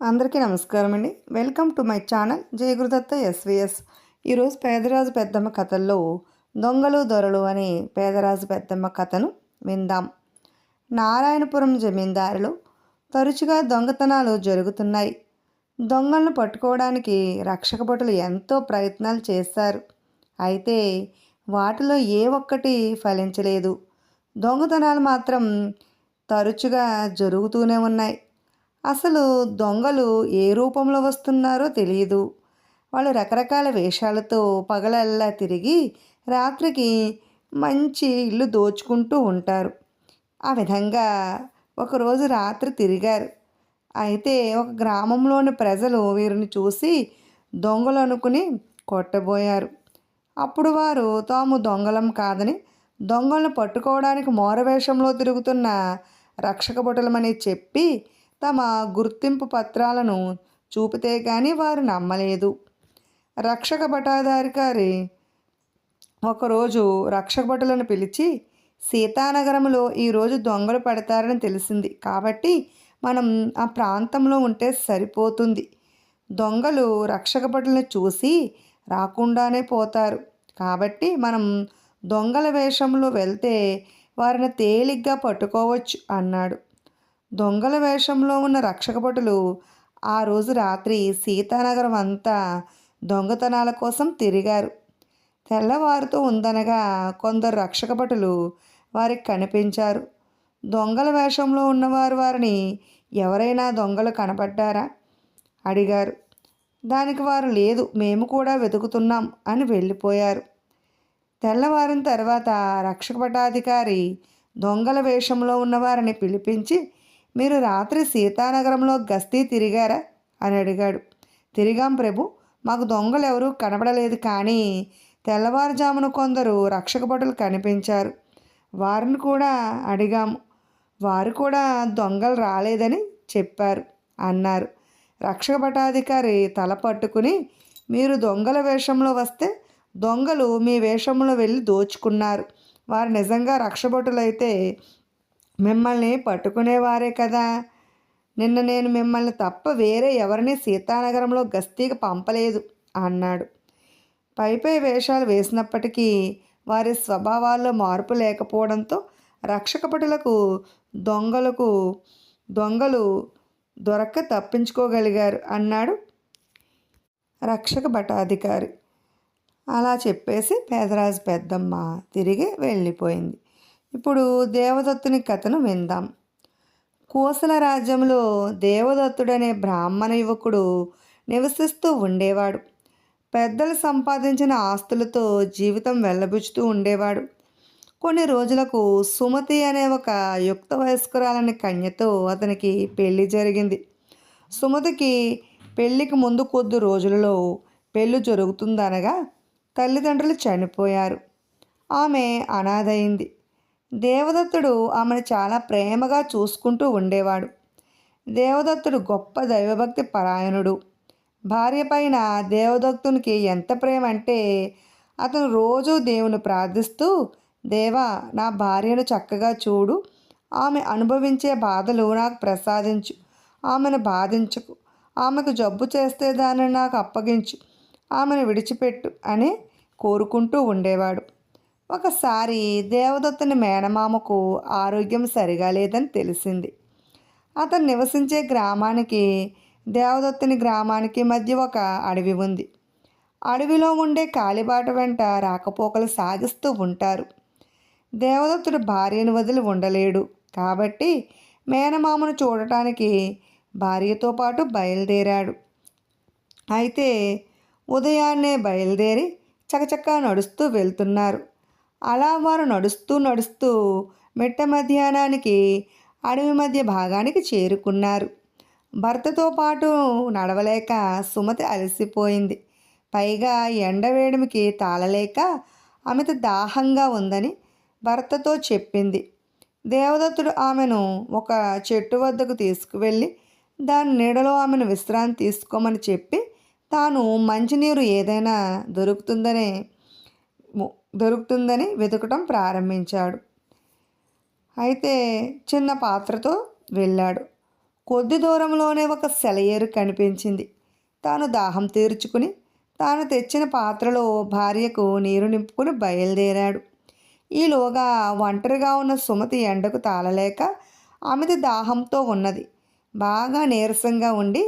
అందరికీ నమస్కారం అండి. Welcome to my channel Jaya Guru Datta SVS. ఈరోజు పేదరాజు పెద్దమ్మ కథల్లో దొంగలు దొరలు అనే పేదరాజు పెద్దమ్మ కథను విందాం. నారాయణపురం జమీందారులు తరచుగా దొంగతనాలు జరుగుతున్నాయి. దొంగలను పట్టుకోవడానికి రక్షక భటులు ఎంతో ప్రయత్నాలు చేశారు. అయితే వాటిలో ఏ ఒక్కటి ఫలించలేదు. దొంగతనాలు మాత్రం తరచుగా జరుగుతూనే ఉన్నాయి. అసలు దొంగలు ఏ రూపంలో వస్తున్నారో తెలియదు. వాళ్ళు రకరకాల వేషాలతో పగలల్లా తిరిగి రాత్రికి మంచి ఇల్లు దోచుకుంటూ ఉంటారు. ఆ విధంగా ఒకరోజు రాత్రి తిరిగారు. అయితే ఒక గ్రామంలోని ప్రజలు వీరిని చూసి దొంగలు అనుకుని కొట్టబోయారు. అప్పుడు వారు తాము దొంగలం కాదని, దొంగలను పట్టుకోవడానికి మోరవేషంలో తిరుగుతున్న రక్షక భటులమని చెప్పి తమ గుర్తింపు పత్రాలను చూపితే కానీ వారు నమ్మలేదు. రక్షక భటాధికారి ఒకరోజు రక్షక భటులను పిలిచి, సీతానగరంలో ఈరోజు దొంగలు పడతారని తెలిసింది కాబట్టి మనం ఆ ప్రాంతంలో ఉంటే సరిపోతుంది. దొంగలు రక్షక భటులను చూసి రాకుండానే పోతారు కాబట్టి మనం దొంగల వేషంలో వెళ్తే వారిని తేలిగ్గా పట్టుకోవచ్చు అన్నాడు. దొంగల వేషంలో ఉన్న రక్షక భటులు ఆ రోజు రాత్రి సీతానగరం అంతా దొంగతనాల కోసం తిరిగారు. తెల్లవారుతూ ఉందనగా కొందరు రక్షక భటులు వారికి కనిపించారు. దొంగల వేషంలో ఉన్నవారు వారిని ఎవరైనా దొంగలు కనపడ్డారా అడిగారు. దానికి వారు లేదు, మేము కూడా వెతుకుతున్నాం అని వెళ్ళిపోయారు. తెల్లవారిన తర్వాత రక్షక భటాధికారి దొంగల వేషంలో ఉన్నవారిని పిలిపించి, మీరు రాత్రి సీతానగరంలో గస్తీ తిరిగారా అని అడిగాడు. తిరిగాం ప్రభు, మాకు దొంగలు ఎవరూ కనబడలేదు, కానీ తెల్లవారుజామున కొందరు రక్షక భటులు కనిపించారు. వారిని కూడా అడిగాము, వారు కూడా దొంగలు రాలేదని చెప్పారు అన్నారు. రక్షక భటాధికారి తల పట్టుకుని, మీరు దొంగల వేషంలో వస్తే దొంగలు మీ వేషంలో వెళ్ళి దోచుకున్నారు. వారు నిజంగా రక్షభటులైతే మిమ్మల్ని పట్టుకునేవారే కదా. నిన్న నేను మిమ్మల్ని తప్ప వేరే ఎవరిని సీతానగరంలో గస్తీకి పంపలేదు అన్నాడు. పై వేషాలు వేసినప్పటికీ వారి స్వభావాల్లో మార్పు లేకపోవడంతో రక్షక భటులకు దొంగలు దొరక్క తప్పించుకోగలిగారు అన్నాడు రక్షక భటాధికారి. అలా చెప్పేసి పేదరాజు పెద్దమ్మ తిరిగి వెళ్ళిపోయింది. ఇప్పుడు దేవదత్తుని కథను విందాం. కోసల రాజ్యంలో దేవదత్తుడనే బ్రాహ్మణ యువకుడు నివసిస్తూ ఉండేవాడు. పెద్దలు సంపాదించిన ఆస్తులతో జీవితం వెళ్ళబుచ్చుతూ ఉండేవాడు. కొన్ని రోజులకు సుమతి అనే ఒక యుక్త వయస్కురాలని కన్యతో అతనికి పెళ్లి జరిగింది. సుమతికి పెళ్లికి ముందు కొద్ది రోజులలో పెళ్లి జరుగుతుందనగా తల్లిదండ్రులు చనిపోయారు. ఆమె అనాథైంది. దేవదత్తుడు ఆమెను చాలా ప్రేమగా చూసుకుంటూ ఉండేవాడు. దేవదత్తుడు గొప్ప దైవభక్తి పరాయణుడు. భార్య పైన దేవదత్తునికి ఎంత ప్రేమ అంటే అతను రోజూ దేవుని ప్రార్థిస్తూ, దేవా, నా భార్యను చక్కగా చూడు, ఆమె అనుభవించే బాధలు నాకు ప్రసాదించు, ఆమెను బాధించకు, ఆమెకు జబ్బు చేస్తే దానిని నాకు అప్పగించు, ఆమెను విడిచిపెట్టు అని కోరుకుంటూ ఉండేవాడు. ఒకసారి దేవదత్తుని మేనమామకు ఆరోగ్యం సరిగా లేదని తెలిసింది. అతను నివసించే గ్రామానికి దేవదత్తుని గ్రామానికి మధ్య ఒక అడవి ఉంది. అడవిలో ఉండే కాలిబాట వెంట రాకపోకలు సాగిస్తూ ఉంటారు. దేవదత్తుడు భార్యను వదిలి ఉండలేడు కాబట్టి మేనమామను చూడటానికి భార్యతో పాటు బయలుదేరాడు. అయితే ఉదయాన్నే బయలుదేరి చకచకా నడుస్తూ వెళ్తున్నారు. అలా వారు నడుస్తూ మిట్ట మధ్యాహ్నానికి అడవి మధ్య భాగానికి చేరుకున్నారు. భర్తతో పాటు నడవలేక సుమతి అలసిపోయింది. పైగా ఎండవేడిమికి తాళలేక ఆమెకు దాహంగా ఉందని భర్తతో చెప్పింది. దేవదత్తుడు ఆమెను ఒక చెట్టు వద్దకు తీసుకువెళ్ళి దాని నీడలో ఆమెను విశ్రాంతి తీసుకోమని చెప్పి తాను మంచినీరు ఏదైనా దొరుకుతుందని వెతకటం ప్రారంభించాడు. అయితే చిన్న పాత్రతో వెళ్ళాడు. కొద్ది దూరంలోనే ఒక సెలయేరు కనిపించింది. తాను దాహం తీర్చుకుని తాను తెచ్చిన పాత్రలో భార్యకు నీరు నింపుకుని బయలుదేరాడు. ఈలోగా ఒంటరిగా ఉన్న సుమతి ఎండకు తాళలేక ఆమెది దాహంతో ఉన్నది. బాగా నీరసంగా ఉండి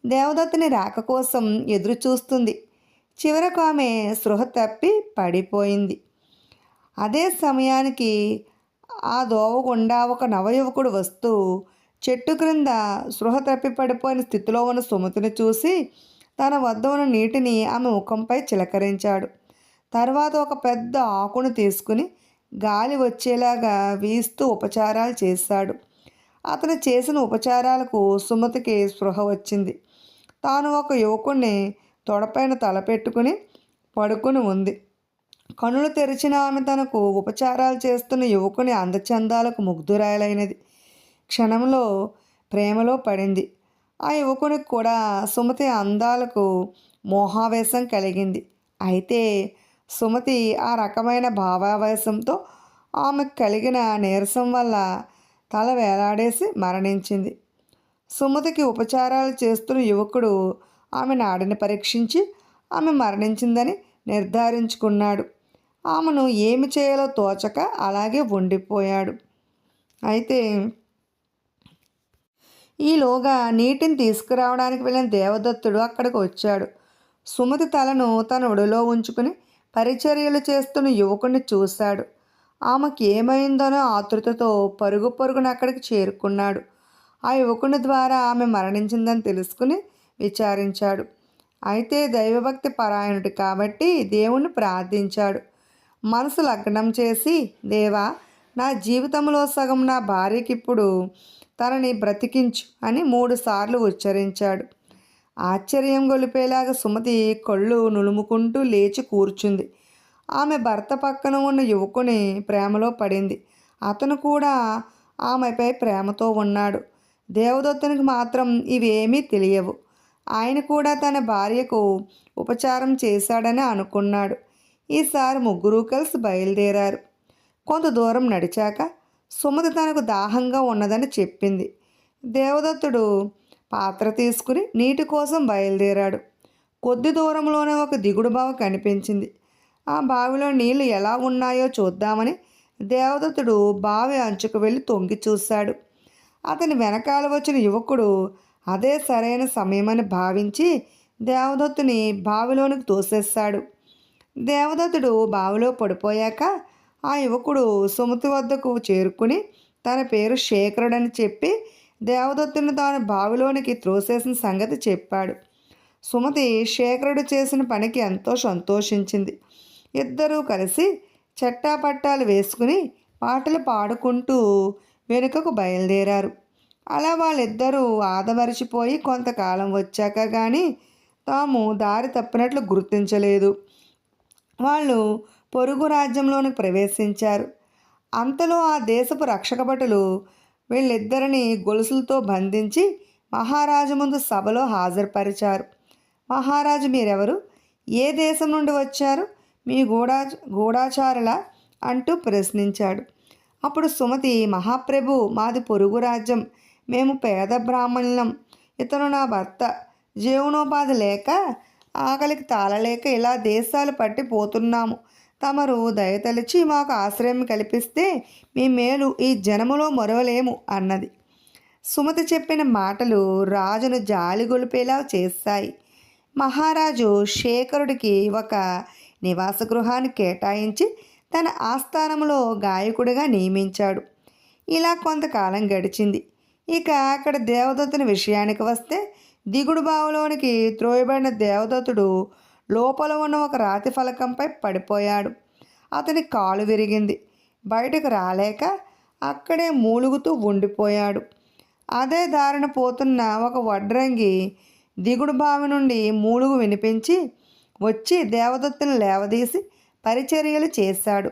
దేవదత్తుని రాక కోసం ఎదురు చూస్తుంది. చివరకు ఆమె స్పృహ తప్పి పడిపోయింది. అదే సమయానికి ఆ దోవ గుండా ఒక నవయువకుడు వస్తూ చెట్టు క్రింద స్పృహ తప్పి పడిపోయిన స్థితిలో ఉన్న సుమతిని చూసి తన వద్ద ఉన్న నీటిని ఆమె ముఖంపై చిలకరించాడు. తర్వాత ఒక పెద్ద ఆకును తీసుకుని గాలి వచ్చేలాగా వీస్తూ ఉపచారాలు చేశాడు. అతను చేసిన ఉపచారాలకు సుమతికి స్పృహ వచ్చింది. తాను ఒక యువకుడిని తొడపైన తలపెట్టుకుని పడుకుని ఉంది. కనులు తెరిచిన ఆమె తనకు ఉపచారాలు చేస్తున్న యువకుని అందచందాలకు ముగ్ధురాలైనది. క్షణంలో ప్రేమలో పడింది. ఆ యువకునికి కూడా సుమతి అందాలకు మోహావేశం కలిగింది. అయితే సుమతి ఆ రకమైన భావావేశంతో ఆమెకు కలిగిన నీరసం వల్ల తల వేలాడేసి మరణించింది. సుమతికి ఉపచారాలు చేస్తున్న యువకుడు ఆమె నాడిని పరీక్షించి ఆమె మరణించిందని నిర్ధారించుకున్నాడు. ఆమెను ఏమి చేయాలో తోచక అలాగే ఉండిపోయాడు. అయితే ఈలోగా నీటిని తీసుకురావడానికి వెళ్ళిన దేవదత్తుడు అక్కడికి వచ్చాడు. సుమతి తలను తన ఒడిలో ఉంచుకుని పరిచర్యలు చేస్తున్న యువకుడిని చూశాడు. ఆమెకి ఏమైందనో ఆతృతతో పరుగు పరుగున అక్కడికి చేరుకున్నాడు. ఆ యువకుని ద్వారా ఆమె మరణించిందని తెలుసుకుని విచారించాడు. అయితే దైవభక్తి పరాయణుడు కాబట్టి దేవుణ్ణి ప్రార్థించాడు. మనసు లగ్నం చేసి, దేవా, నా జీవితంలో సగం నా భార్యకిప్పుడు తనని బ్రతికించు అని 3 సార్లు ఉచ్చరించాడు. ఆశ్చర్యం గొలిపేలాగా సుమతి కళ్ళు నులుముకుంటూ లేచి కూర్చుంది. ఆమె భర్త పక్కన ఉన్న యువకుని ప్రేమలో పడింది. అతను కూడా ఆమెపై ప్రేమతో ఉన్నాడు. దేవదత్తునికి మాత్రం ఇవేమీ తెలియవు. ఆయన కూడా తన భార్యకు ఉపచారం చేశాడని అనుకున్నాడు. ఈసారి ముగ్గురు కలిసి బయలుదేరారు. కొంత దూరం నడిచాక సుమతి తనకు దాహంగా ఉన్నదని చెప్పింది. దేవదత్తుడు పాత్ర తీసుకుని నీటి కోసం బయలుదేరాడు. కొద్ది దూరంలోనే ఒక దిగుడు బావి కనిపించింది. ఆ బావిలో నీళ్లు ఎలా ఉన్నాయో చూద్దామని దేవదత్తుడు బావి అంచుకు వెళ్ళి తొంగి చూశాడు. అతని వెనకాల వచ్చిన యువకుడు అదే సరైన సమయమని భావించి దేవదత్తుని బావిలోనికి తోసేశాడు. దేవదత్తుడు బావిలో పడిపోయాక ఆ యువకుడు సుమతి వద్దకు చేరుకుని తన పేరు శేఖరుడని చెప్పి దేవదత్తుని తాను బావిలోనికి త్రోసేసిన సంగతి చెప్పాడు. సుమతి శేఖరుడు చేసిన పనికి ఎంతో సంతోషించింది. ఇద్దరూ కలిసి చట్టాపట్టాలు వేసుకుని పాటలు పాడుకుంటూ వెనుకకు బయలుదేరారు. అలా వాళ్ళిద్దరూ ఆదమరిచిపోయి కొంతకాలం వచ్చాక కానీ తాము దారి తప్పినట్లు గుర్తించలేదు. వాళ్ళు పొరుగు రాజ్యంలోనికి ప్రవేశించారు. అంతలో ఆ దేశపు రక్షక భటులు వీళ్ళిద్దరిని గొలుసులతో బంధించి మహారాజు ముందు సభలో హాజరుపరిచారు. మహారాజు, మీరెవరు? ఏ దేశం నుండి వచ్చారు? మీ గూఢాచారులా అంటూ ప్రశ్నించాడు. అప్పుడు సుమతి, మహాప్రభు, మాది పొరుగు రాజ్యం. మేము పేద బ్రాహ్మణులం. ఇతను నా భర్త. జీవనోపాధి లేక ఆకలికి తాళలేక ఇలా దేశాలు పట్టి పోతున్నాము. తమరు దయతలిచి మాకు ఆశ్రయం కల్పిస్తే మీ మేలు ఈ జనములో మరవలేము అన్నది. సుమతి చెప్పిన మాటలు రాజును జాలిగొలిపేలా చేశాయి. మహారాజు శేఖరుడికి ఒక నివాస గృహాన్ని కేటాయించి తన ఆస్థానంలో గాయకుడిగా నియమించాడు. ఇలా కొంతకాలం గడిచింది. ఇక అక్కడ దేవదత్తుని విషయానికి వస్తే దిగుడు బావిలోనికి త్రోయబడిన దేవదత్తుడు లోపల ఉన్న ఒక రాతి ఫలకంపై పడిపోయాడు. అతని కాలు విరిగింది. బయటకు రాలేక అక్కడే మూలుగుతూ ఉండిపోయాడు. అదే దారిన పోతున్న ఒక వడ్రంగి దిగుడు బావి నుండి మూలుగు వినిపించి వచ్చి దేవదత్తుని లేవదీసి పరిచర్యలు చేశాడు.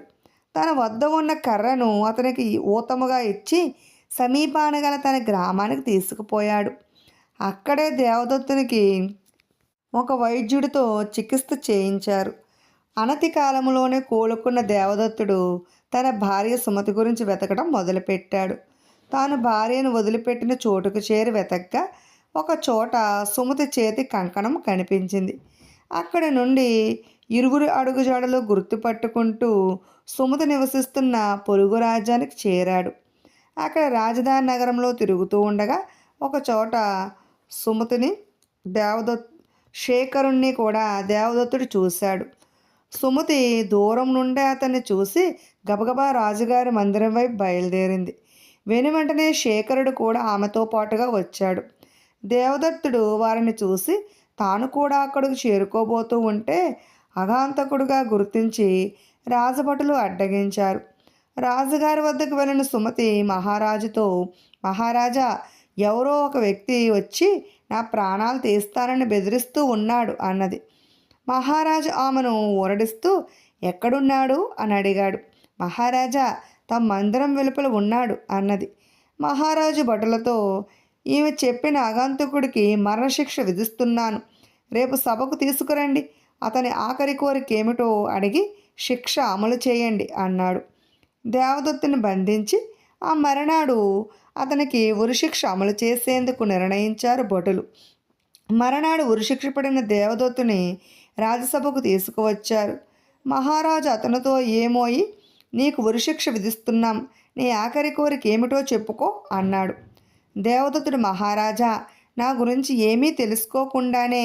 తన వద్ద ఉన్న కర్రను అతనికి ఊతముగా ఇచ్చి సమీపాన గల తన గ్రామానికి తీసుకుపోయాడు. అక్కడే దేవదత్తునికి ఒక వైద్యుడితో చికిత్స చేయించారు. అనతి కాలంలోనే కోలుకున్న దేవదత్తుడు తన భార్య సుమతి గురించి వెతకడం మొదలుపెట్టాడు. తాను భార్యను వదిలిపెట్టిన చోటుకు చేరి వెతగ్గా ఒక చోట సుమతి చేతి కంకణం కనిపించింది. అక్కడి నుండి ఇరుగురు అడుగుజాడలు గుర్తుపట్టుకుంటూ సుమతి నివసిస్తున్న పొరుగు రాజ్యానికి చేరాడు. అక్కడ రాజధాని నగరంలో తిరుగుతూ ఉండగా ఒక చోట సుమతిని శేఖరుణ్ణి కూడా దేవదత్తుడు చూశాడు. సుమతి దూరం నుండే అతన్ని చూసి గబగబా రాజుగారి మందిరం వైపు బయలుదేరింది. వెనువెంటనే శేఖరుడు కూడా ఆమెతో పాటుగా వచ్చాడు. దేవదత్తుడు వారిని చూసి తాను కూడా అక్కడికి చేరుకోబోతూ ఉంటే అఘాంతకుడుగా గుర్తించి రాజభటులు అడ్డగించారు. రాజుగారి వద్దకు వెళ్ళిన సుమతి మహారాజుతో, మహారాజా, ఎవరో ఒక వ్యక్తి వచ్చి నా ప్రాణాలు తీస్తానని బెదిరిస్తూ ఉన్నాడు అన్నది. మహారాజు ఆమెను ఊరడిస్తూ ఎక్కడున్నాడు అని అడిగాడు. మహారాజా, తమ మందిరం వెలుపల ఉన్నాడు అన్నది. మహారాజు భటులతో, ఈమె చెప్పిన ఆగంతుకుడికి మరణశిక్ష విధిస్తున్నాను, రేపు సభకు తీసుకురండి, అతని ఆఖరి కోరిక ఏమిటో అడిగి శిక్ష అమలు చేయండి అన్నాడు. దేవదత్తుని బంధించి ఆ మరణాడు అతనికి ఉరిశిక్ష అమలు చేసేందుకు నిర్ణయించారు భటులు. మరణాడు ఉరిశిక్ష పడిన దేవదత్తుని రాజసభకు తీసుకువచ్చారు. మహారాజు అతనితో, ఏమోయి, నీకు ఉరిశిక్ష విధిస్తున్నాం, నీ ఆఖరి కోరిక ఏమిటో చెప్పుకో అన్నాడు. దేవదత్తుడు, మహారాజా, నా గురించి ఏమీ తెలుసుకోకుండానే,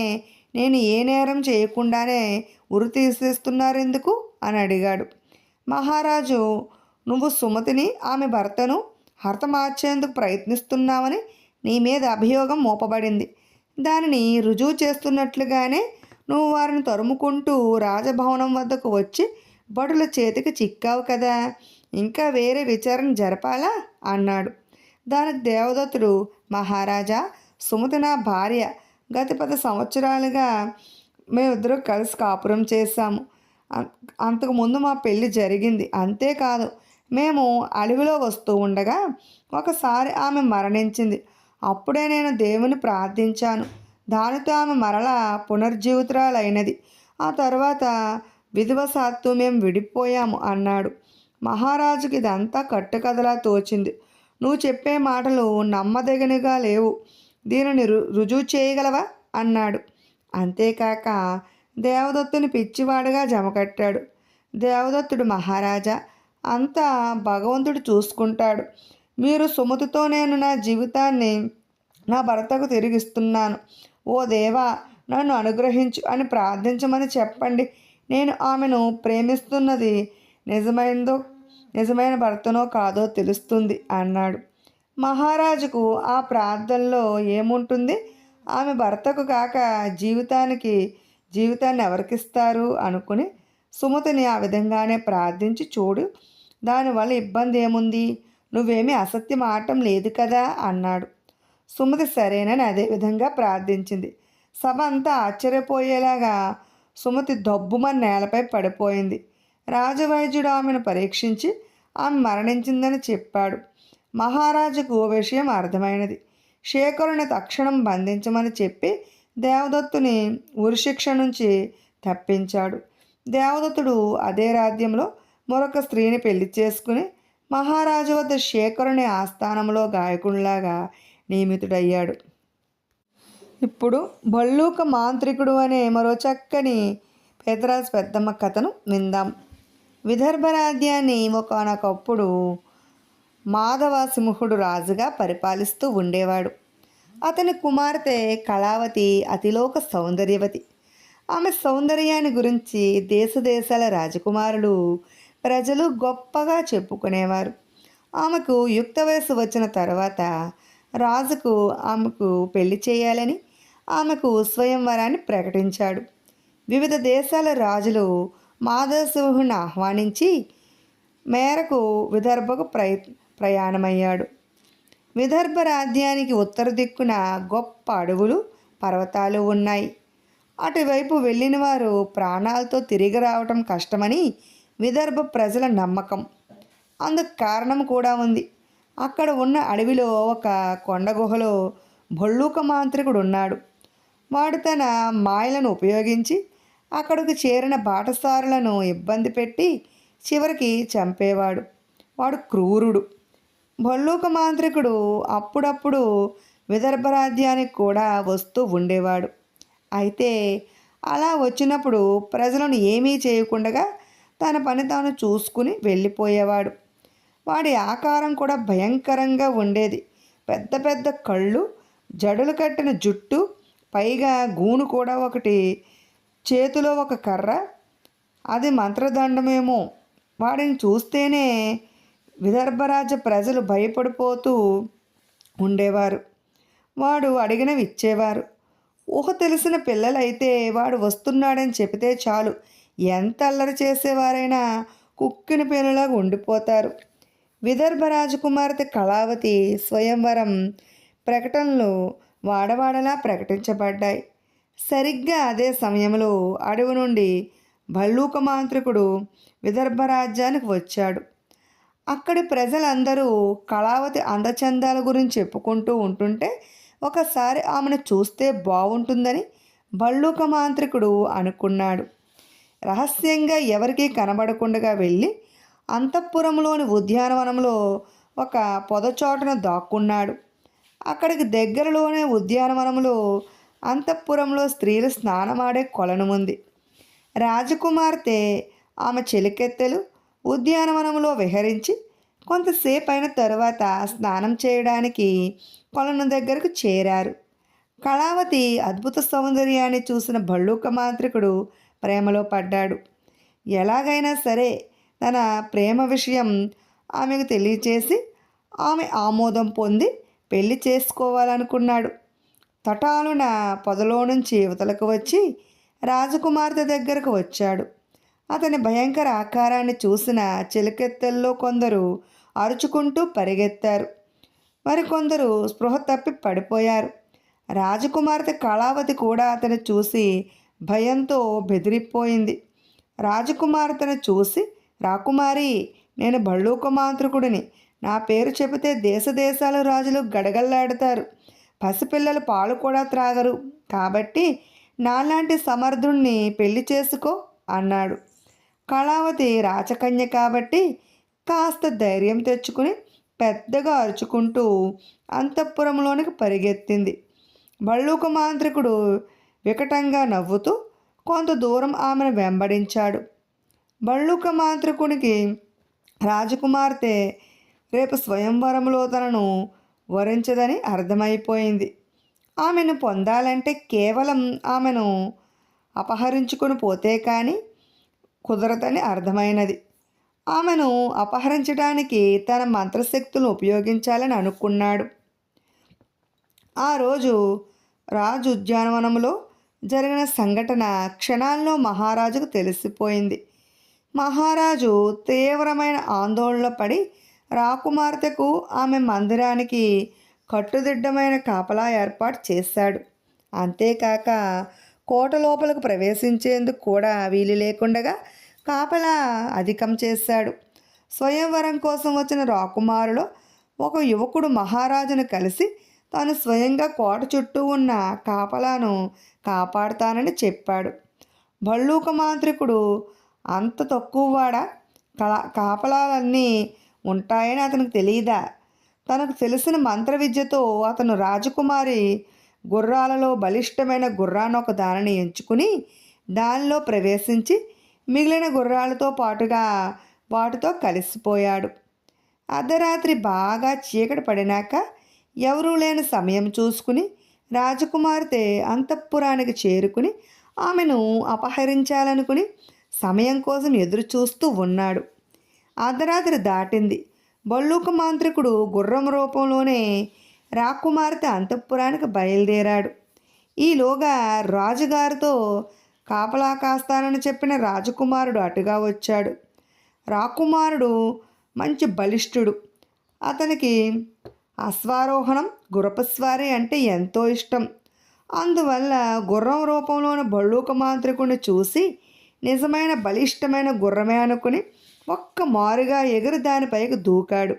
నేను ఏ నేరం చేయకుండానే ఉరి తీసేస్తున్నారెందుకు అని అడిగాడు. మహారాజు, నువ్వు సుమతిని, ఆమె భర్తను హతమార్చేందుకు ప్రయత్నిస్తున్నావని నీ మీద అభియోగం మోపబడింది. దానిని రుజువు చేస్తున్నట్లుగానే నువ్వు వారిని తరుముకుంటూ రాజభవనం వద్దకు వచ్చి భటుల చేతికి చిక్కావు కదా, ఇంకా వేరే విచారణ జరపాలా అన్నాడు. దానికి దేవదత్తుడు, మహారాజా, సుమతి నా భార్య, గత 10 సంవత్సరాలుగా మేమిద్దరూ కలిసి కాపురం చేశాము. అంతకుముందు మా పెళ్ళి జరిగింది. అంతేకాదు, మేము అడవిలో వస్తూ ఉండగా ఒకసారి ఆమె మరణించింది. అప్పుడే నేను దేవుని ప్రార్థించాను. దానితో ఆమె మరలా పునర్జీవితురాలైనది. ఆ తర్వాత విధివశాత్తు మేము విడిపోయాము అన్నాడు. మహారాజుకి ఇదంతా కట్టుకథలా తోచింది. నువ్వు చెప్పే మాటలు నమ్మదగినగా లేవు, దీనిని రుజువు చేయగలవా అన్నాడు. అంతేకాక దేవదత్తుని పిచ్చివాడుగా జమకట్టాడు. దేవదత్తుడు, మహారాజా, అంతా భగవంతుడు చూసుకుంటాడు. మీరు సుమతితో నేను నా జీవితాన్ని నా భర్తకు తిరిగిస్తున్నాను. ఓ దేవా, నన్ను అనుగ్రహించు అని ప్రార్థించమని చెప్పండి. నేను ఆమెను ప్రేమిస్తున్నది నిజమైన భర్తనో కాదో తెలుస్తుంది అన్నాడు. మహారాజుకు ఆ ప్రార్థనలో ఏముంటుంది, ఆమె భర్తకు కాక జీవితాన్ని ఎవరికిస్తారు అనుకుని సుమతిని ఆ విధంగానే ప్రార్థించి చూడు, దానివల్ల ఇబ్బంది ఏముంది, నువ్వేమీ అసత్యం ఆడటం లేదు కదా అన్నాడు. సుమతి సరేనని అదేవిధంగా ప్రార్థించింది. సభ అంతా ఆశ్చర్యపోయేలాగా సుమతి దబ్బుమని నేలపై పడిపోయింది. రాజవైద్యుడు ఆమెను పరీక్షించి ఆమె మరణించిందని చెప్పాడు. మహారాజుకు విషయం అర్థమైనది. శేఖరుని తక్షణం బంధించమని చెప్పి దేవదత్తుని ఉరిశిక్ష నుంచి తప్పించాడు. దేవదత్తుడు అదే రాజ్యంలో మరొక స్త్రీని పెళ్లి చేసుకుని మహారాజు వద్ద శేఖరుని ఆస్థానంలో గాయకునిలాగా నియమితుడయ్యాడు. ఇప్పుడు భల్లూక మాంత్రికుడు అనే మరో చక్కని పెదరాజు పెద్దమ్మ కథను విందాం. విదర్భ రాజ్యాన్ని ఒకానొకప్పుడు మాధవసింహుడు రాజుగా పరిపాలిస్తూ ఉండేవాడు. అతని కుమార్తె కళావతి అతిలోక సౌందర్యవతి. ఆమె సౌందర్యాన్ని గురించి దేశాల రాజకుమారులు, ప్రజలు గొప్పగా చెప్పుకునేవారు. ఆమెకు యుక్త వయసు వచ్చిన తర్వాత రాజుకు ఆమెకు పెళ్లి చేయాలని ఆమెకు స్వయంవరాన్ని ప్రకటించాడు. వివిధ దేశాల రాజులు మాధవసింహుని ఆహ్వానించి మేరకు విదర్భకు ప్రయాణమయ్యాడు. విదర్భ రాజ్యానికి ఉత్తర దిక్కున గొప్ప అడవులు, పర్వతాలు ఉన్నాయి. అటువైపు వెళ్ళిన వారు ప్రాణాలతో తిరిగి రావటం కష్టమని విదర్భ ప్రజల నమ్మకం. అందుకు కారణం కూడా ఉంది. అక్కడ ఉన్న అడవిలో ఒక కొండ గుహలో భల్లూక మాంత్రికుడు ఉన్నాడు. వాడు తన మాయలను ఉపయోగించి అక్కడికి చేరిన బాటసారులను ఇబ్బంది పెట్టి చివరికి చంపేవాడు. వాడు క్రూరుడు. భల్లూక మాంత్రికుడు అప్పుడప్పుడు విదర్భరాజ్యానికి కూడా వస్తూ ఉండేవాడు. అయితే అలా వచ్చినప్పుడు ప్రజలను ఏమీ చేయకుండా తన పని తాను చూసుకుని వెళ్ళిపోయేవాడు. వాడి ఆకారం కూడా భయంకరంగా ఉండేది. పెద్ద పెద్ద కళ్ళు, జడలు కట్టిన జుట్టు, పైగా గూను కూడా ఒకటి, చేతిలో ఒక కర్ర, అది మంత్రదండమేమో. వాడిని చూస్తేనే విదర్భరాజ ప్రజలు భయపడిపోతూ ఉండేవారు. వాడు అడిగినవి ఇచ్చేవారు. ఊహ తెలిసిన పిల్లలైతే వాడు వస్తున్నాడని చెబితే చాలు, ఎంత అల్లరి చేసేవారైనా కుక్కిన పేనులాగా ఉండిపోతారు. విదర్భ రాజకుమార్తె కళావతి స్వయంవరం ప్రకటనలు వాడవాడలా ప్రకటించబడ్డాయి. సరిగ్గా అదే సమయంలో అడవి నుండి భల్లూక మాంత్రికుడు విదర్భ రాజ్యానికి వచ్చాడు. అక్కడి ప్రజలందరూ కళావతి అందచందాల గురించి చెప్పుకుంటూ ఉంటుంటే ఒకసారి ఆమెను చూస్తే బాగుంటుందని భల్లూక మాంత్రికుడు అనుకున్నాడు. రహస్యంగా ఎవరికీ కనబడకుండా వెళ్ళి అంతఃపురంలోని ఉద్యానవనంలో ఒక పొదచోటన దాక్కున్నాడు. అక్కడికి దగ్గరలోనే ఉద్యానవనంలో అంతఃపురంలో స్త్రీలు స్నానమాడే కొలను ఉంది. రాజకుమార్తె ఆమె చెలికెత్తెలు ఉద్యానవనంలో విహరించి కొంతసేపు అయిన తరువాత స్నానం చేయడానికి కొలను దగ్గరకు చేరారు. కళావతి అద్భుత సౌందర్యాన్ని చూసిన భల్లూక మాంత్రికుడు ప్రేమలో పడ్డాడు. ఎలాగైనా సరే తన ప్రేమ విషయం ఆమెకు తెలియచేసి ఆమె ఆమోదం పొంది పెళ్లి చేసుకోవాలనుకున్నాడు. తటాలున పొదలో నుంచి యువతలకు వచ్చి రాజకుమార్తె దగ్గరకు వచ్చాడు. అతని భయంకర ఆకారాన్ని చూసిన చిలకెత్తెల్లో కొందరు అరుచుకుంటూ పరిగెత్తారు. మరికొందరు స్పృహ తప్పి పడిపోయారు. రాజకుమార్తె కళావతి కూడా అతను చూసి భయంతో బెదిరిపోయింది. రాజకుమార్తెను చూసి, రాకుమారి, నేను భల్లూక మాంత్రికుడిని. నా పేరు చెబితే దేశదేశాల రాజులు గడగల్లాడతారు. పసిపిల్లలు పాలు కూడా త్రాగరు. కాబట్టి నాలాంటి సమర్థుణ్ణి పెళ్లి చేసుకో అన్నాడు. కళావతి రాచకన్య కాబట్టి కాస్త ధైర్యం తెచ్చుకుని పెద్దగా అరుచుకుంటూ అంతఃపురంలోనికి పరిగెత్తింది. భల్లూక మాంత్రికుడు వికటంగా నవ్వుతూ కొంత దూరం ఆమెను వెంబడించాడు. భల్లూక మాంత్రికునికి రాజకుమార్తె రేపు స్వయంవరంలో తనను వరించదని అర్థమైపోయింది. ఆమెను పొందాలంటే కేవలం ఆమెను అపహరించుకొని పోతే కానీ కుదరదని అర్థమైనది. ఆమెను అపహరించడానికి తన మంత్రశక్తులను ఉపయోగించాలని అనుకున్నాడు. ఆ రోజు రాజు ఉద్యానవనంలో జరిగిన సంఘటన క్షణాల్లో మహారాజుకు తెలిసిపోయింది. మహారాజు తీవ్రమైన ఆందోళనలో పడి రాకుమార్తెకు ఆమె మందిరానికి కట్టుదిట్టమైన కాపలా ఏర్పాటు చేశాడు. అంతేకాక కోట లోపలకు ప్రవేశించేందుకు కూడా వీలు లేకుండా కాపలా అధికం చేశాడు. స్వయంవరం కోసం వచ్చిన రాకుమారులో ఒక యువకుడు మహారాజును కలిసి తాను స్వయంగా కోట చుట్టూ ఉన్న కాపలాను కాపాడుతానని చెప్పాడు. భల్లూక మాంత్రికుడు అంత తక్కువవాడా? కాపలాలన్నీ ఉంటాయని అతనికి తెలియదా? తనకు తెలిసిన మంత్ర విద్యతో అతను రాజకుమారి గుర్రాలలో బలిష్టమైన గుర్రాన్ని ఒక దానిని ఎంచుకుని దానిలో ప్రవేశించి మిగిలిన గుర్రాలతో పాటుగా వాటితో కలిసిపోయాడు. అర్ధరాత్రి బాగా చీకటి పడినాక ఎవరూ లేని సమయం చూసుకుని రాజకుమార్తె అంతఃపురానికి చేరుకుని ఆమెను అపహరించాలనుకుని సమయం కోసం ఎదురు చూస్తూ ఉన్నాడు. అర్ధరాత్రి దాటింది. భల్లూక మాంత్రికుడు గుర్రం రూపంలోనే రాకుమార్తె అంతఃపురానికి బయలుదేరాడు. ఈలోగా రాజుగారితో కాపలా కాస్తానని చెప్పిన రాజకుమారుడు అటుగా వచ్చాడు. రాకుమారుడు మంచి బలిష్ఠుడు. అతనికి అశ్వారోహణం, గుర్రపుస్వారీ అంటే ఎంతో ఇష్టం. అందువల్ల గుర్రం రూపంలోని భల్లూక మాంత్రికుడిని చూసి నిజమైన బలిష్టమైన గుర్రమే అనుకుని ఒక్క మారుగా ఎగిరి దానిపైకి దూకాడు.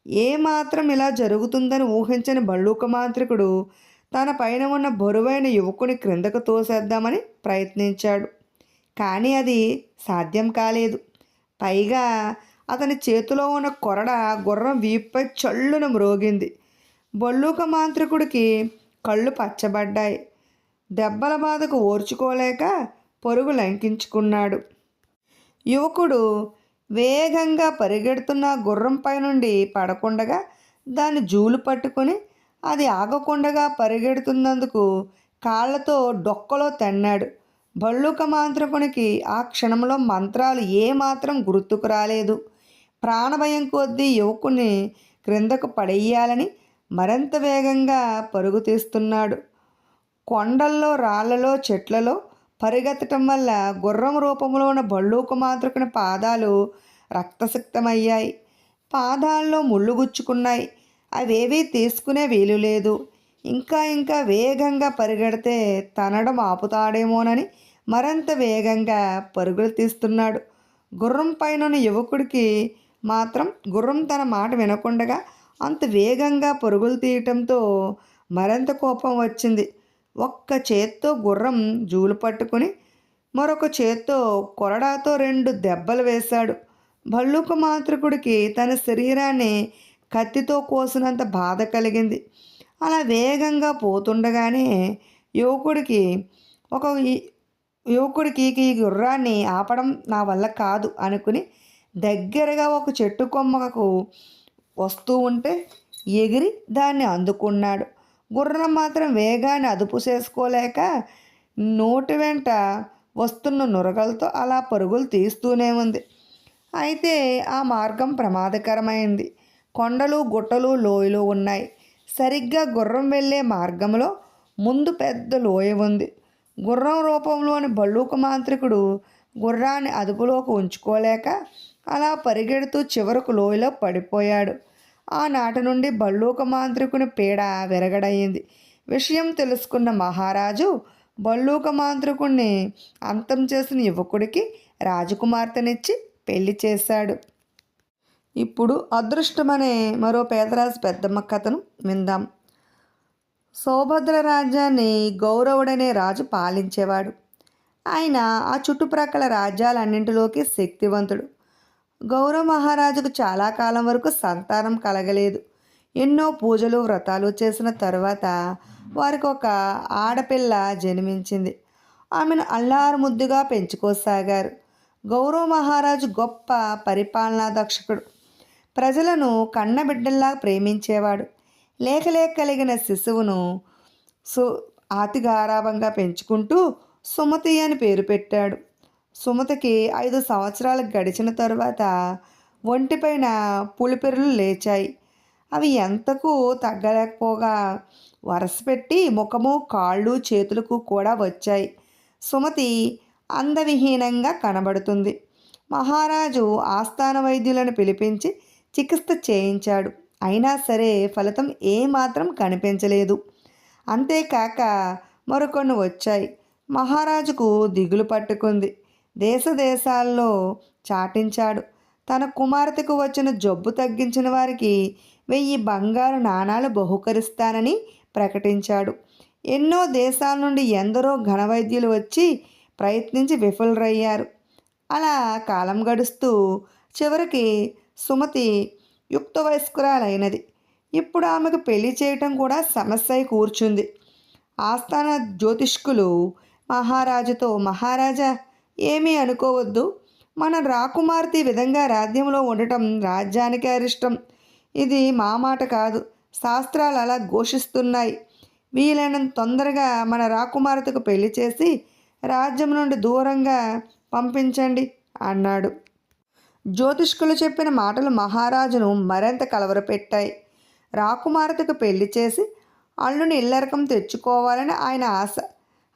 ఏమాత్రం ఇలా జరుగుతుందని ఊహించని భల్లూక మాంత్రికుడు తన పైన ఉన్న బరువైన యువకుని క్రిందకు తోసేద్దామని ప్రయత్నించాడు. కానీ అది సాధ్యం కాలేదు. పైగా అతని చేతిలో ఉన్న కొరడ గుర్రం వీపుపై చల్లున మ్రోగింది. భల్లూక మాంత్రికుడికి కళ్ళు పచ్చబడ్డాయి. దెబ్బల బాధకు ఓర్చుకోలేక పరుగు లంకించుకున్నాడు. యువకుడు వేగంగా పరిగెడుతున్న గుర్రంపై నుండి పడకుండగా దాన్ని జూలు పట్టుకుని అది ఆగకుండగా పరిగెడుతున్నందుకు కాళ్లతో డొక్కలో తన్నాడు. భల్లూక మాంత్రికునికి ఆ క్షణంలో మంత్రాలు ఏమాత్రం గుర్తుకు రాలేదు. ప్రాణభయం కొద్దీ యువకుని క్రిందకు పడేయాలని మరింత వేగంగా పరుగు తీస్తున్నాడు. కొండల్లో, రాళ్లలో, చెట్లలో పరిగెత్తటం వల్ల గుర్రం రూపంలో ఉన్న భల్లూక మాంత్రికుని పాదాలు రక్తసిక్తమయ్యాయి. పాదాల్లో ముళ్ళు గుచ్చుకున్నాయి. అవేవీ తీసుకునే వీలు లేదు. ఇంకా వేగంగా పరిగెడితే తనడం ఆపుతాడేమోనని మరింత వేగంగా పరుగులు తీస్తున్నాడు. గుర్రం పైన యువకుడికి మాత్రం గుర్రం తన మాట వినకుండగా అంత వేగంగా పరుగులు తీయటంతో మరింత కోపం వచ్చింది. ఒక్క చేత్తో గుర్రం జూలు పట్టుకుని మరొక చేత్తో కొరడాతో 2 దెబ్బలు వేశాడు. భల్లూక మాంత్రికుడికి తన శరీరాన్ని కత్తితో కోసినంత బాధ కలిగింది. అలా వేగంగా పోతుండగానే యువకుడికి ఈ గుర్రాన్ని ఆపడం నా వల్ల కాదు అనుకుని దగ్గరగా ఒక చెట్టు కొమ్మకు వస్తూ ఉంటే ఎగిరి దాన్ని అందుకున్నాడు. గుర్రం మాత్రం వేగాన్ని అదుపు చేసుకోలేక నోటి వెంట వస్తున్న నురగలతో అలా పరుగులు తీస్తూనే ఉంది. అయితే ఆ మార్గం ప్రమాదకరమైంది. కొండలు, గుట్టలు, లోయలు ఉన్నాయి. సరిగ్గా గుర్రం వెళ్ళే మార్గంలో ముందు పెద్ద లోయ ఉంది. గుర్రం రూపంలోని భల్లూక మాంత్రికుడు గుర్రాన్ని అదుపులోకి ఉంచుకోలేక అలా పరిగెడుతూ చివరకు లోయలో పడిపోయాడు. ఆనాటి నుండి భల్లూక మాంత్రికుని పీడ విరగడయింది. విషయం తెలుసుకున్న మహారాజు భల్లూక మాంత్రికుణ్ణి అంతం చేసిన యువకుడికి రాజకుమార్తెనిచ్చి పెళ్లి చేశాడు. ఇప్పుడు అదృష్టమనే మరో పేదరాజు పెద్దమ్మ కథను విందాం. సౌభద్ర రాజ్యాన్ని గౌరవుడనే రాజు పాలించేవాడు. ఆయన ఆ చుట్టుప్రక్కల రాజ్యాలన్నింటిలోకి శక్తివంతుడు. గౌరవ మహారాజుకు చాలా కాలం వరకు సంతానం కలగలేదు. ఎన్నో పూజలు, వ్రతాలు చేసిన తరువాత వారికి ఒక ఆడపిల్ల జన్మించింది. ఆమెను అల్లారు ముద్దుగా పెంచుకోసాగారు. గౌరవ మహారాజు గొప్ప పరిపాలనా దక్షకుడు. ప్రజలను కన్నబిడ్డల్లా ప్రేమించేవాడు. లేక కలిగిన శిశువును అతిగారాభంగా పెంచుకుంటూ సుమతి అని పేరు పెట్టాడు. సుమతికి 5 సంవత్సరాలు గడిచిన తరువాత ఒంటిపైన పులిపెరులు లేచాయి. అవి ఎంతకు తగ్గలేకపోగా వరసపెట్టి ముఖము, కాళ్ళు, చేతులకు కూడా వచ్చాయి. సుమతి అందవిహీనంగా కనబడుతుంది. మహారాజు ఆస్థాన వైద్యులను పిలిపించి చికిత్స చేయించాడు. అయినా సరే ఫలితం ఏమాత్రం కనిపించలేదు. అంతేకాక మరికొన్ని వచ్చాయి. మహారాజుకు దిగులు పట్టుకుంది. దేశాల్లో చాటించాడు. తన కుమార్తెకు వచ్చిన జబ్బు తగ్గించిన వారికి 1000 బంగారు నాణాలు బహుకరిస్తానని ప్రకటించాడు. ఎన్నో దేశాల నుండి ఎందరో ఘనవైద్యులు వచ్చి ప్రయత్నించి విఫలరయ్యారు. అలా కాలం గడుస్తూ చివరికి సుమతి యుక్త వయస్కురాలైనది. ఇప్పుడు ఆమెకు పెళ్లి చేయటం కూడా సమస్య అయి కూర్చుంది. ఆస్థాన జ్యోతిష్కులు మహారాజుతో, మహారాజా, ఏమీ అనుకోవద్దు. మన రాకుమార్తె విధంగా రాజ్యంలో ఉండటం రాజ్యానికి అరిష్టం. ఇది మా మాట కాదు, శాస్త్రాలు అలా ఘోషిస్తున్నాయి. వీలైనంత తొందరగా మన రాకుమార్తెకు పెళ్లి చేసి రాజ్యం నుండి దూరంగా పంపించండి అన్నాడు. జ్యోతిష్కులు చెప్పిన మాటలు మహారాజును మరింత కలవరపెట్టాయి. రాకుమార్తెకు పెళ్లి చేసి అల్లుని ఇల్లరకం తెచ్చుకోవాలని ఆయన ఆశ.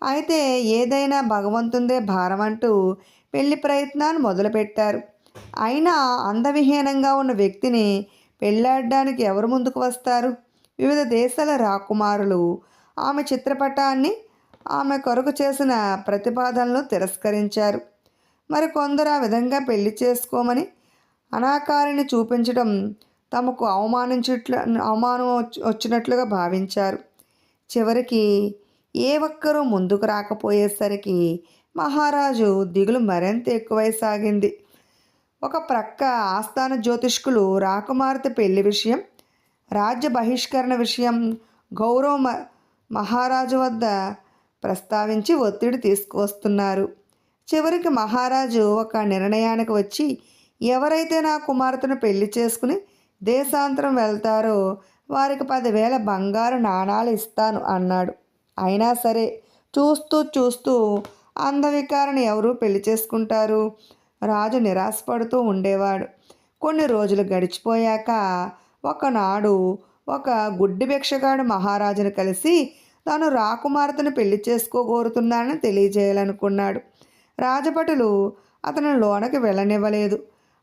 అయితే ఏదైనా భగవంతుందే భారం అంటూ పెళ్లి ప్రయత్నాన్ని మొదలుపెట్టారు. అయినా అందవిహీనంగా ఉన్న వ్యక్తిని పెళ్ళాడడానికి ఎవరు ముందుకు వస్తారు? వివిధ దేశాల రాకుమారులు ఆమె చిత్రపటాన్ని, ఆమె కొరకు చేసిన ప్రతిపాదనలను తిరస్కరించారు. మరి కొందరు ఆ విధంగా పెళ్లి చేసుకోమని అనాకారిని చూపించడం తమకు అవమానం వచ్చినట్లుగా భావించారు. చివరికి ఏ ఒక్కరూ ముందుకు రాకపోయేసరికి మహారాజు దిగులు మరింత ఎక్కువైసాగింది. ఒక ప్రక్క ఆస్థాన జ్యోతిష్కులు రాకుమార్తె పెళ్లి విషయం, రాజ్య బహిష్కరణ విషయం మహారాజు వద్ద ప్రస్తావించి ఒత్తిడి తీసుకువస్తున్నారు. చివరికి మహారాజు ఒక నిర్ణయానికి వచ్చి, ఎవరైతే నా కుమార్తెను పెళ్లి చేసుకుని దేశాంతరం వెళ్తారో వారికి 10,000 బంగారు నాణాలు ఇస్తాను అన్నాడు. అయినా సరే చూస్తూ చూస్తూ అందవికారిని ఎవరు పెళ్లి చేసుకుంటారు? రాజు నిరాశపడుతూ ఉండేవాడు. కొన్ని రోజులు గడిచిపోయాక ఒకనాడు ఒక గుడ్డి భిక్షగాడు మహారాజును కలిసి తాను రాకుమార్తెను పెళ్లి చేసుకోగోరుతున్నానని తెలియజేయాలనుకున్నాడు. రాజభటులు అతను లోనకి వెళ్ళనివ్వలేదు.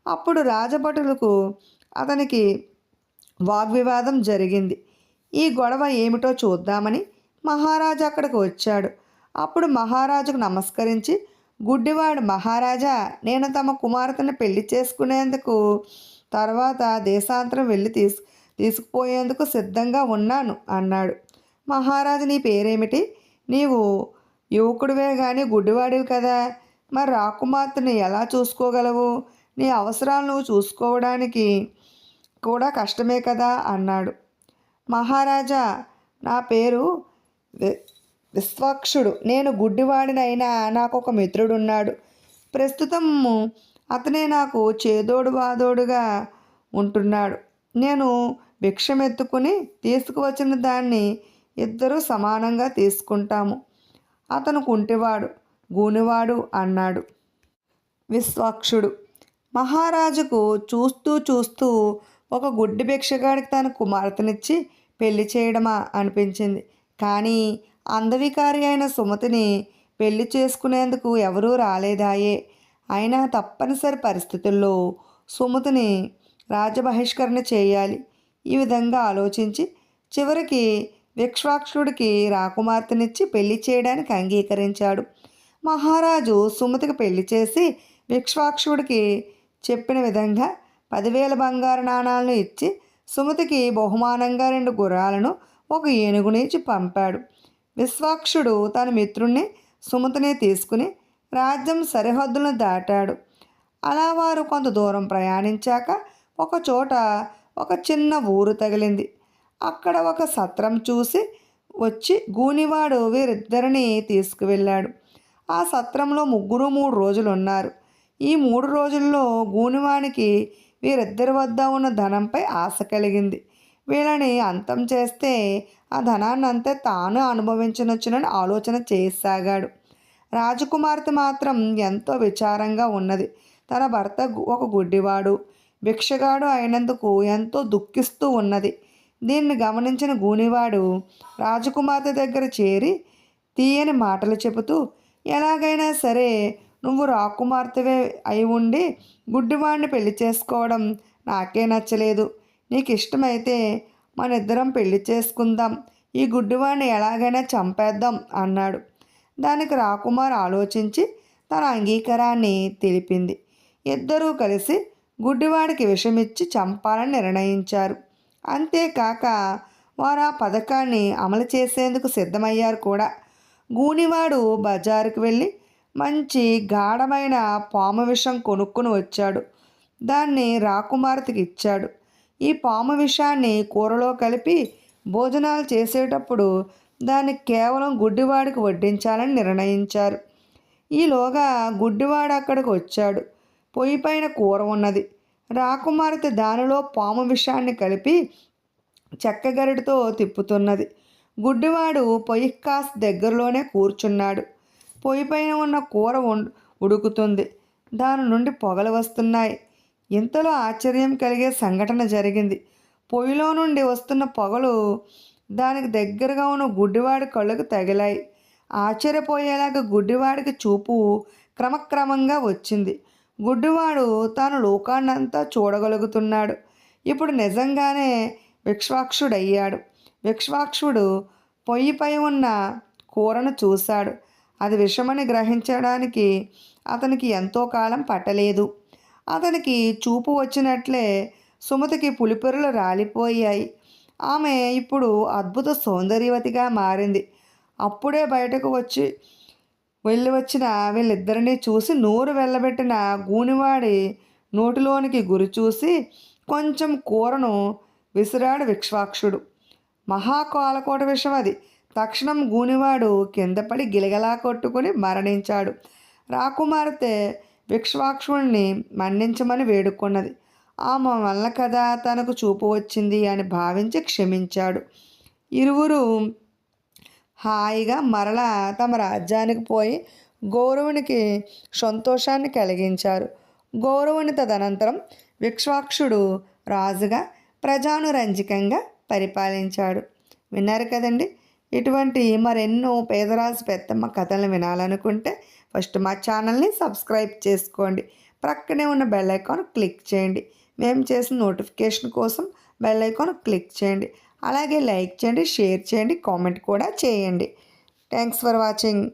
అప్పుడు రాజభటులకు అతనికి వాగ్వివాదం జరిగింది. ఈ గొడవ ఏమిటో చూద్దామని మహారాజు అక్కడికి వచ్చాడు. అప్పుడు మహారాజుకు నమస్కరించి, గుడ్డివాడు, మహారాజా, నేను తమ కుమార్తెను పెళ్లి చేసుకునేందుకు తర్వాత దేశాంతరం వెళ్ళి తీసుకుపోయేందుకు సిద్ధంగా ఉన్నాను అన్నాడు. మహారాజు, నీ పేరేమిటి? నీవు యువకుడివే కానీ గుడ్డివాడివి కదా, మరి రాకుమార్తెను ఎలా చూసుకోగలవు? నీ అవసరాలు నువ్వు చూసుకోవడానికి కూడా కష్టమే కదా అన్నాడు. మహారాజా, నా పేరు విశ్వాక్షుడు. నేను గుడ్డివాడినైనా నాకు ఒక మిత్రుడున్నాడు. ప్రస్తుతం అతనే నాకు చేదోడు వాదోడుగా ఉంటున్నాడు. నేను భిక్షమెత్తుకుని తీసుకువచ్చిన దాన్ని ఇద్దరూ సమానంగా తీసుకుంటాము. అతను కుంటివాడు, గూనివాడు అన్నాడు విశ్వాక్షుడు. మహారాజుకు చూస్తూ చూస్తూ ఒక గుడ్డి భిక్షగాడికి తన కుమార్తెనిచ్చి పెళ్లి చేయడమా అనిపించింది. కానీ అందవికారి అయిన సుమతిని పెళ్లి చేసుకునేందుకు ఎవరూ రాలేదాయే. అయినా తప్పనిసరి పరిస్థితుల్లో సుమతిని రాజ్యబహిష్కరణ చేయాలి. ఈ విధంగా ఆలోచించి చివరికి విశ్వాక్షుడికి రాకుమార్తెనిచ్చి పెళ్లి చేయడానికి అంగీకరించాడు. మహారాజు సుమతికి పెళ్లి చేసి విశ్వాక్షుడికి చెప్పిన విధంగా 10,000 బంగారు నాణాలను ఇచ్చి సుమతికి బహుమానంగా 2 గుర్రాలను, ఒక ఏనుగునిచ్చి పంపాడు. విశ్వాక్షుడు తన మిత్రుణ్ణి సుమతిని తీసుకుని రాజ్యం సరిహద్దులను దాటాడు. అలా వారు కొంత దూరం ప్రయాణించాక ఒక చోట ఒక చిన్న ఊరు తగిలింది. అక్కడ ఒక సత్రం చూసి వచ్చి గూనివాడు వీరిద్దరిని తీసుకువెళ్ళాడు. ఆ సత్రంలో ముగ్గురు 3 రోజులు ఉన్నారు. ఈ 3 రోజుల్లో గూనివానికి వీరిద్దరి వద్ద ఉన్న ధనంపై ఆశ కలిగింది. వీళ్ళని అంతం చేస్తే ఆ ధనాన్నంతా తాను అనుభవించనొచ్చునని ఆలోచన చేయసాగాడు. రాజకుమార్తె మాత్రం ఎంతో విచారంగా ఉన్నది. తన భర్త ఒక గుడ్డివాడు, భిక్షగాడు అయినందుకు ఎంతో దుఃఖిస్తూ ఉన్నది. దీన్ని గమనించిన గూనివాడు రాజకుమార్తె దగ్గర చేరి తీయని మాటలు చెబుతూ, ఎలాగైనా సరే నువ్వు రాకుమార్తెవే అయి ఉండి గుడ్డివాడిని పెళ్లి చేసుకోవడం నాకే నచ్చలేదు. నీకు ఇష్టమైతే మన ఇద్దరం పెళ్లి చేసుకుందాం. ఈ గుడ్డివాడిని ఎలాగైనా చంపేద్దాం అన్నాడు. దానికి రాకుమార్ ఆలోచించి తన అంగీకారాన్ని తెలిపింది. ఇద్దరూ కలిసి గుడ్డివాడికి విషమిచ్చి చంపాలని నిర్ణయించారు. అంతేకాక వారు ఆ పథకాన్ని అమలు చేసేందుకు సిద్ధమయ్యారు కూడా. గూనివాడు బజారుకు వెళ్ళి మంచి గాఢమైన పాము విషం కొనుక్కుని వచ్చాడు. దాన్ని రాకుమార్తెకి ఇచ్చాడు. ఈ పాము విషాన్ని కూరలో కలిపి భోజనాలు చేసేటప్పుడు దాన్ని కేవలం గుడ్డివాడికి వడ్డించాలని నిర్ణయించారు. ఈలోగా గుడ్డివాడు అక్కడికి వచ్చాడు. పొయ్యి పైన కూర ఉన్నది. రాకుమార్తె దానిలో పాము విషాన్ని కలిపి చెక్కగరిటితో తిప్పుతున్నది. గుడ్డివాడు పొయ్యి కాస్త దగ్గరలోనే కూర్చున్నాడు. పొయ్యి పైన ఉన్న కూర ఉడుకుతుంది. దాని నుండి పొగలు వస్తున్నాయి. ఇంతలో ఆశ్చర్యం కలిగే సంఘటన జరిగింది. పొయ్యిలో నుండి వస్తున్న పొగలు దానికి దగ్గరగా ఉన్న గుడ్డివాడి కళ్ళకు తగిలాయి. ఆశ్చర్యపోయేలాగా గుడ్డివాడికి చూపు క్రమక్రమంగా వచ్చింది. గుడ్డివాడు తాను లోకాన్నంతా చూడగలుగుతున్నాడు. ఇప్పుడు నిజంగానే విశ్వాక్షుడయ్యాడు. విశ్వాక్షుడు పొయ్యిపై ఉన్న కూరను చూశాడు. అది విషమని గ్రహించడానికి అతనికి ఎంతో కాలం పట్టలేదు. అతనికి చూపు వచ్చినట్లే సుమతికి పులిపెరులు రాలిపోయాయి. ఆమె ఇప్పుడు అద్భుత సౌందర్యవతిగా మారింది. అప్పుడే బయటకు వెళ్ళి వచ్చిన వీళ్ళిద్దరినీ చూసి నోరు వెళ్ళబెట్టిన గూనివాడి నోటిలోనికి గురి చూసి కొంచెం కూరను విసిరాడు విశ్వాక్షుడు. మహాకాలకోట విషం అది. తక్షణం గూనివాడు కిందపడి గిలగలా కొట్టుకుని మరణించాడు. రాకుమార్తె విశ్వాక్షుడిని మన్నించమని వేడుకున్నది. ఆమె వల్ల కదా తనకు చూపు వచ్చింది అని భావించి క్షమించాడు. ఇరువురు హాయిగా మరలా తమ రాజ్యానికి పోయి గౌరవునికి సంతోషాన్ని కలిగించారు. గౌరవుని తదనంతరం విశ్వాక్షుడు రాజుగా ప్రజానురంజకంగా పరిపాలించాడు. విన్నారు కదండి. ఇటువంటి మరెన్నో పేదరాజు పెద్దమ్మ కథలను వినాలనుకుంటే ఫస్ట్ మా ఛానల్ని సబ్స్క్రైబ్ చేసుకోండి. ప్రక్కనే ఉన్న బెల్ ఐకాన్ క్లిక్ చేయండి. మేము చేసిన నోటిఫికేషన్ కోసం బెల్ ఐకాన్ క్లిక్ చేయండి. అలాగే లైక్ చేయండి, షేర్ చేయండి, కామెంట్ కూడా చేయండి. Thanks for watching.